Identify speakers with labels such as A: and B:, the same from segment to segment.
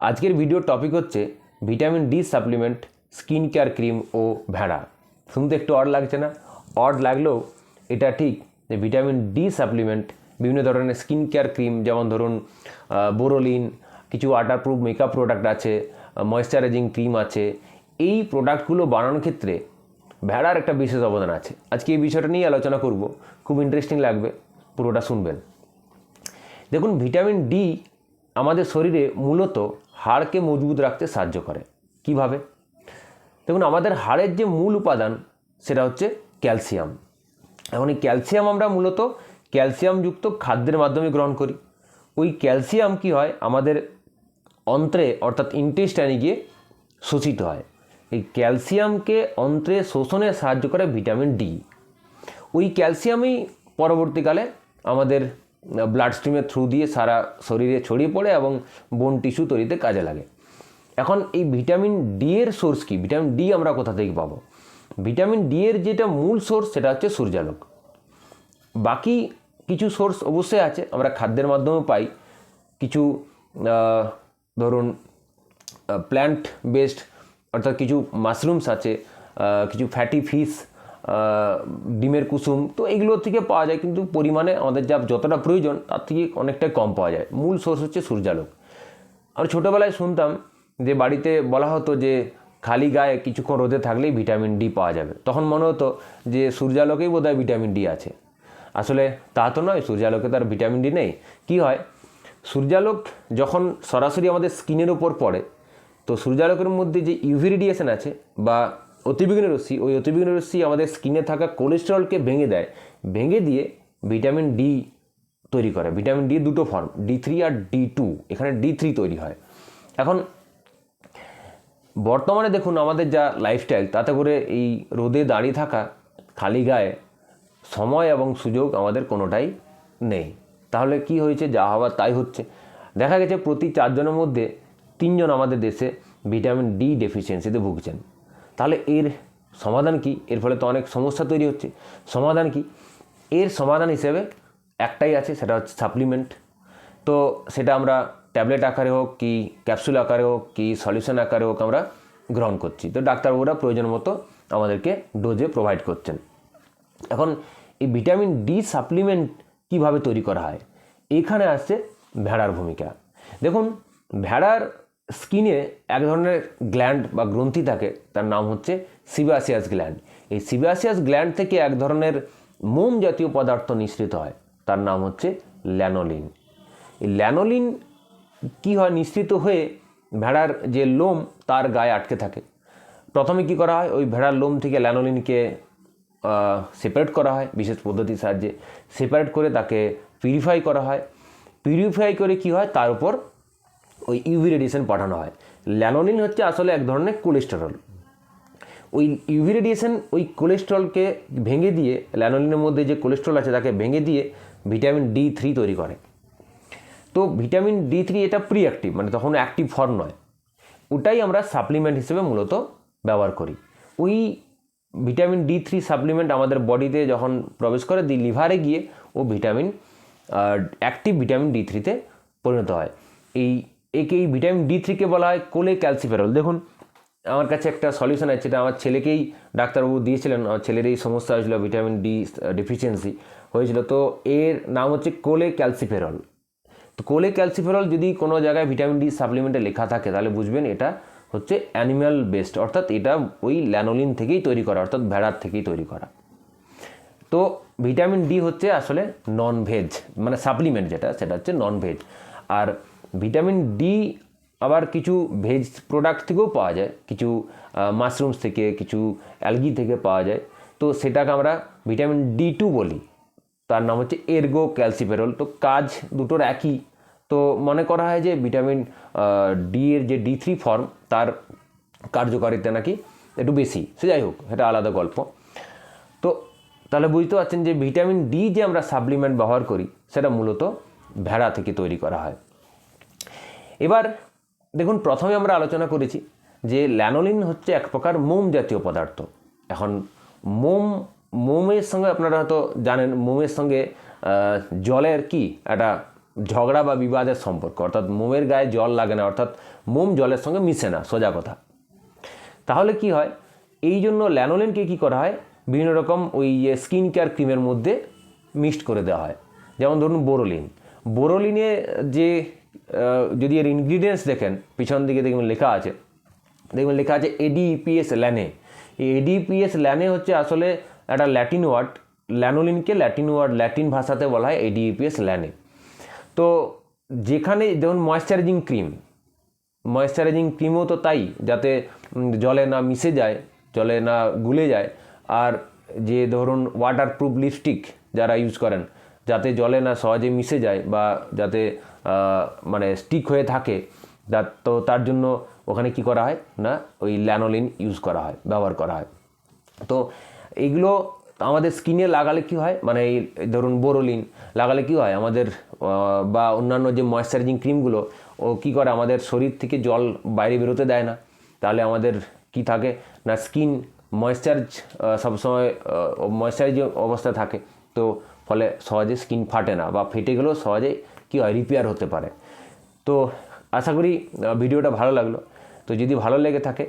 A: আজকের ভিডিওর টপিক হচ্ছে vitamin D supplement, skin care cream ও ভেড়া। শুনতে একটু অড লাগছে না? অড লাগলেও এটা ঠিক যে ভিটামিন ডি সাপ্লিমেন্ট, বিভিন্ন ধরনের স্কিন কেয়ার ক্রিম, যেমন ধরুন বোরোলিন, কিছু ওয়াটারপ্রুফ মেকআপ প্রোডাক্ট আছে, ময়েশ্চারাইজিং ক্রিম আছে। এই প্রোডাক্টগুলো বানানোর ক্ষেত্রে ভেড়ার একটা বিশেষ অবদান আছে। আজকে এই বিষয়টা নিয়ে আলোচনা করব, খুব ইন্টারেস্টিং লাগবে, পুরোটা শুনবেন। দেখুন, ভিটামিন ডি আমাদের শরীরে মূলত হাড়কে মজবুত রাখতে সাহায্য করে। কিভাবে? দেখুন, আমাদের হাড়ের যে মূল উপাদান সেটা হচ্ছে ক্যালসিয়াম। এখন এই ক্যালসিয়াম আমরা মূলত ক্যালসিয়ামযুক্ত খাদ্যের মাধ্যমে গ্রহণ করি। ওই ক্যালসিয়াম কি হয়, আমাদের অন্ত্রে অর্থাৎ ইন্টেস্টাইনে গিয়ে শোষিত হয়। এই ক্যালসিয়ামকে অন্ত্রে শোষণে সাহায্য করে ভিটামিন ডি। ওই ক্যালসিয়ামই পরবর্তীকালে আমাদের ব্লাড স্ট্রিমের থ্রু দিয়ে সারা শরীরে ছড়িয়ে পড়ে এবং বোন টিস্যু তৈরিতে কাজে লাগে। এখন এই ভিটামিন ডি এর সোর্স কি? ভিটামিন ডি আমরা কোথা থেকে পাবো? ভিটামিন ডি এর যেটা মূল সোর্স সেটা হচ্ছে সূর্যালোক। বাকি কিছু সোর্স অবশ্যই আছে, আমরা খাদ্যের মাধ্যমে পাই। কিছু ধরুন প্ল্যান্ট বেসড অর্থাৎ কিছু মাশরুমস আছে, কিছু ফ্যাটি ফিশ, ডিমের কুসুম, তো এগুলো থেকে পাওয়া যায়, কিন্তু পরিমাণে আমাদের যতটা প্রয়োজন তার থেকে অনেকটাই কম পাওয়া যায়। মূল সোর্স হচ্ছে সূর্যালোক। আমরা ছোটোবেলায় শুনতাম যে বাড়িতে বলা হতো যে খালি গায়ে কিছুক্ষণ রোদে থাকলেই ভিটামিন ডি পাওয়া যাবে। তখন মনে হতো যে সূর্যালোকেই বোধহয় ভিটামিন ডি আছে। আসলে তা তো নয়, সূর্যালোকে তার ভিটামিন ডি নেই। কি হয়, সূর্যালোক যখন সরাসরি আমাদের স্কিনের উপর পড়ে, তো সূর্যালোকের মধ্যে যে ইউভি রেডিয়েশন আছে বা অতিবেগুনি রশ্মি, ওই অতিবেগুনি রশ্মি আমাদের স্কিনে থাকা কোলেস্টেরলকে ভেঙে দেয়, ভেঙে দিয়ে ভিটামিন ডি তৈরি করে। ভিটামিন ডি দুটো ফর্ম, D3 আর D2। এখানে D3 তৈরি হয়। এখন বর্তমানে দেখুন আমাদের যা লাইফস্টাইল, তাতে করে এই রোদে দাঁড়িয়ে থাকা খালি গায়ে সময় এবং সুযোগ আমাদের কোনোটাই নেই। তাহলে কি হয়েছে? যা হওয়ার তাই হচ্ছে। দেখা গেছে প্রতি 4 জনের মধ্যে 3 জন আমাদের দেশে ভিটামিন ডি ডেফিসিয়েন্সিতে ভুগছেন। তাহলে এর সমাধান কি? এর ফলে তো অনেক সমস্যা তৈরি হচ্ছে। সমাধান কি? এর সমাধান হিসেবে একটাই আছে, সেটা হচ্ছে সাপ্লিমেন্ট। তো সেটা আমরা ট্যাবলেট আকারে হোক কি ক্যাপসুল আকারে হোক কি সলিউশন আকারে হোক আমরা গ্রহণ করছি। তো ডাক্তারবাবুরা প্রয়োজন মতো আমাদেরকে ডোজে প্রোভাইড করছেন। এখন এই ভিটামিন ডি সাপ্লিমেন্ট কীভাবে তৈরি করা হয়? এখানে আসছে ভেড়ার ভূমিকা। দেখুন, ভেড়ার স্কিনে এক ধরনের গ্ল্যান্ড বা গ্রন্থি থাকে, তার নাম হচ্ছে সিবাসিয়াস গ্ল্যান্ড। এই সিবাসিয়াস গ্ল্যান্ড থেকে এক ধরনের মোম জাতীয় পদার্থ নিঃসৃত হয়, তার নাম হচ্ছে ল্যানোলিন। এই ল্যানোলিন কী হয়, নিঃসৃত হয়ে ভেড়ার যে লোম তার গায়ে আটকে থাকে। প্রথমে কি করা হয়, ওই ভেড়ার লোম থেকে ল্যানোলিনকে সেপারেট করা হয় বিশেষ পদ্ধতির সাহায্যে। সেপারেট করে তাকে পিউরিফাই করা হয়। পিউরিফাই করে কি হয়, তার উপর ওই ইউভি রেডিয়েশন পাঠানো হয়। ল্যানোলিন হচ্ছে আসলে এক ধরনের কোলেস্টেরল। ওই ইউভি রেডিয়েশন ওই কোলেস্টেরলকে ভেঙে দিয়ে, ল্যানোলিনের মধ্যে যে কোলেস্টেরল আছে তাকে ভেঙে দিয়ে ভিটামিন D3 তৈরি করে। তো ভিটামিন D3 এটা প্রি অ্যাক্টিভ, মানে তখন অ্যাক্টিভ ফর্ম নয়। ওটাই আমরা সাপ্লিমেন্ট হিসেবে মূলত ব্যবহার করি। ওই ভিটামিন D3 সাপ্লিমেন্ট আমাদের বডিতে যখন প্রবেশ করে, লিভারে গিয়ে ও অ্যাক্টিভ ভিটামিন D3-তে পরিণত হয়। এই ভিটামিন D3-কে বলা হয় কোলে ক্যালসিফেরল। দেখুন, আমার কাছে একটা সলিউশন আছে, যেটা আমার ছেলেকেই ডাক্তারবাবু দিয়েছিলেন। আমার ছেলের এই সমস্যা হয়েছিল, ভিটামিন ডি ডেফিসিয়েন্সি হয়েছিল। তো এর নাম হচ্ছে কোলে ক্যালসিফেরল। তো কোলে ক্যালসিফেরল যদি কোনো জায়গায় ভিটামিন ডি সাপ্লিমেন্টে লেখা থাকে, তাহলে বুঝবেন এটা হচ্ছে অ্যানিম্যাল বেসড, অর্থাৎ এটা ওই ল্যানোলিন থেকেই তৈরি করা, অর্থাৎ ভেড়ার থেকেই তৈরি করা। তো ভিটামিন ডি হচ্ছে আসলে নন ভেজ, মানে সাপ্লিমেন্ট যেটা, সেটা হচ্ছে নন ভেজ। আর ভিটামিন ডি আবার কিছু ভেজ প্রোডাক্ট থেকেও পাওয়া যায়, কিছু মাশরুমস থেকে, কিছু অ্যালগি থেকে পাওয়া যায়। তো সেটাকে আমরা ভিটামিন D2 বলি, তার নাম হচ্ছে এরগো ক্যালসিফেরল। তো কাজ দুটোর একই। তো মনে করা হয় যে ভিটামিন ডি এর যে D3 ফর্ম, তার কার্যকারিতা নাকি একটু বেশি। সে যাই হোক, এটা আলাদা গল্প। তো তাহলে বুঝতে পারছেন যে ভিটামিন ডি যে আমরা সাপ্লিমেন্ট ব্যবহার করি, সেটা মূলত ভেড়া থেকে তৈরি করা হয়। এবার দেখুন, প্রথমে আমরা আলোচনা করেছি যে ল্যানোলিন হচ্ছে এক প্রকার মোম জাতীয় পদার্থ। এখন মোমের সঙ্গে আপনারা হয়তো জানেন, মোমের সঙ্গে জলের কি একটা ঝগড়া বা বিবাদের সম্পর্ক, অর্থাৎ মোমের গায়ে জল লাগে না, অর্থাৎ মোম জলের সঙ্গে মিশে না, সোজা কথা। তাহলে কি হয়, এই জন্য ল্যানোলিনকে কী করা হয়, বিভিন্ন রকম ওই স্কিন কেয়ার ক্রিমের মধ্যে মিক্সড করে দেওয়া হয়। যেমন ধরুন বোরোলিনে যে যদি এর ইনগ্রিডিয়েন্টস দেখেন, পিছন দিকে দেখবেন লেখা আছে ADEPS ল্যানে। এই ADEPS ল্যানে হচ্ছে আসলে একটা ল্যাটিন ওয়ার্ড, ল্যানোলিনকে ল্যাটিন ভাষাতে বলা হয় ADEPS ল্যানে। তো যেখানে যেমন ময়েশ্চারাইজিং ক্রিমও তো তাই, যাতে জলে না মিশে যায়, জলে না গুলে যায়। আর যে ধরুন ওয়াটারপ্রুফ লিপস্টিক যারা ইউজ করেন, যাতে জলে না সহজে মিশে যায় বা যাতে মানে স্টিক হয়ে থাকে, তো তার জন্য ওখানে কি করা হয় না, ওই ল্যানোলিন ব্যবহার করা হয়। তো এইগুলো আমাদের স্কিনে লাগালে কি হয়, মানে এই ধরুন বোরোলিন লাগালে কি হয় আমাদের, বা অন্যান্য যে ময়েশ্চারাইজিং ক্রিমগুলো, ও কী করে আমাদের শরীর থেকে জল বাইরে বেরোতে দেয় না। তাহলে আমাদের কি থাকে না, স্কিন সবসময় ময়েশ্চারাইজ অবস্থা থাকে, তো ফলে সহজে স্কিন ফাটে না, বা ফেটে গেলেও সহজে কী হয়, রিপেয়ার হতে পারে। তো আশা করি ভিডিওটা ভালো লাগলো। তো যদি ভালো লেগে থাকে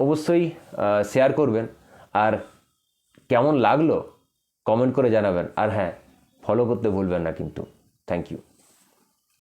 A: অবশ্যই শেয়ার করবেন, আর কেমন লাগলো কমেন্ট করে জানাবেন। আর হ্যাঁ, ফলো করতে ভুলবেন না কিন্তু। Thank you.